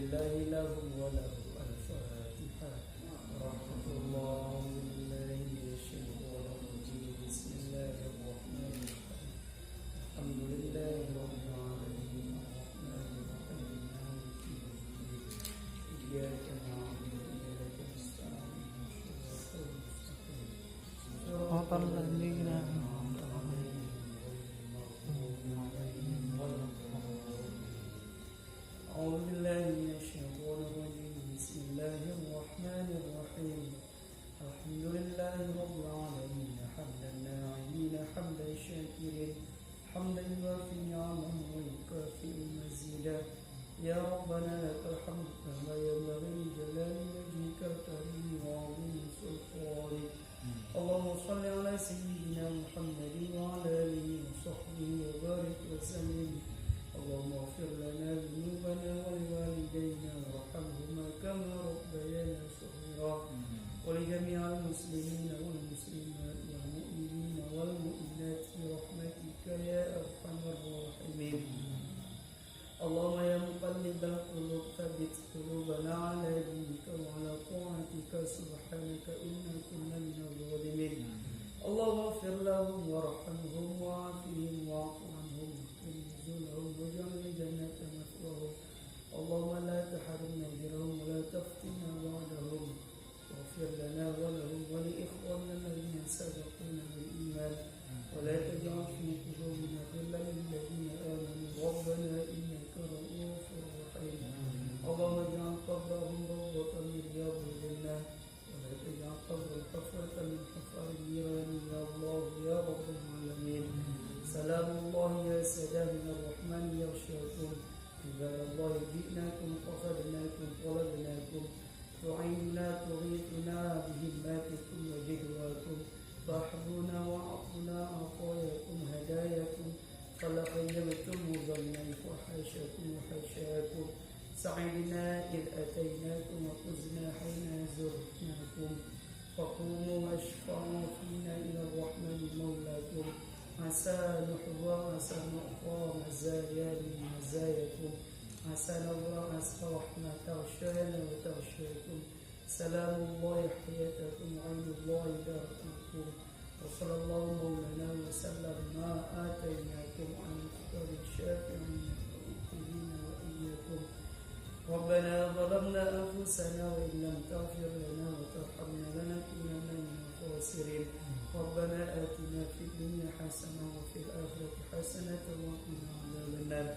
لله لهم وله الفاتحة. ورحمة الله بالله من الشيطان الرجيم. بسم الله الرحمن الرحيم. الحمد لله رب العالمين الرحمن الرحيم مالك يوم الدين. إياك نعبد وإياك نستعين صراط المستقيم صراط الذين أنعمت عليهم غير المغضوب عليهم ولا الضالين. أعوذ بالله من الشيطان الرجيم. بسم الله الرحمن الرحيم. الحمد لله رب العالمين حمدا ناعمين حمدا شاكرين حمدا يوافي نعمه ويكافئ مزيدا. يا ربنا لك الحمد كما ينبغي لجلال وجهك الكريم وعظيم سلطانك. اللهم صل على سيدنا محمد وعلى آله وصحبه وبارك وسلم. اللهم اغفر لنا ذنوبنا ولوالدينا وارحمهما كما ربيانا صغيرا، ولجميع المسلمين والمسلمات والمؤمنين والمؤمنات برحمتك يا ارحم الراحمين. اللهم يا مقلب القلوب ثبت قلوبنا على دينك وعلى طاعتك. سبحانك إنا كنا من الظالمين. اللهم اغفر لهم وارحمهم وعافهم واعف عنهم واغفر نزلهم واجعل الجنة مثواهم. اللهم لا تحرمنا اجرهم ولا تفتنا بعدهم. واغفر لنا ولهم ولإخواننا الذين سبقونا بالإيمان ولا تجعل في قلوبنا غلا للذين آمنوا ربنا إنك رؤوف رحيم. اللهم اجعل قبرهم روضة من رياض الجنة ولا تجعل قبرهم حفرة من حفر النيران يا الله يا رب العالمين. سلام الله يا سلام من الرحمن يغشاكم. عباد الله جئناكم قصدناكم طلبناكم تعيننا تغيثنا بهماتكم وجدواكم فاحبونا وعطنا عطاياكم هداياكم فلقيمتم ظنا وحاشاكم وحاشاكم. سعدنا إذ أتيناكم وفزنا حين زرناكم. فقوموا واشفعوا فينا إلى الرحمن مولاكم. عسى نحظى عسى نعطى مزايا لمزاياكم. عسى نظرة عسى رحمة تغشانا وتغشاكم. سلام الله حياتكم وعين الله بركاته. وصلى الله مولانا وسلم ما آتيناكم عن مختار الشافعين المؤمنين وإياكم. ربنا ظلمنا أنفسنا وإن لم تغفر لنا وترحمنا لنكونن من الخاسرين. ربنا آتنا في الدنيا حسنة وفي الآخرة حسنة وقنا عذاب النار.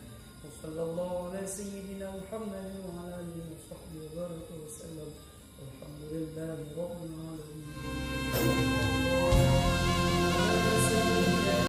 وصلى الله على سيدنا محمد وعلى آله وصحبه وبارك وسلم. والحمد لله رب العالمين.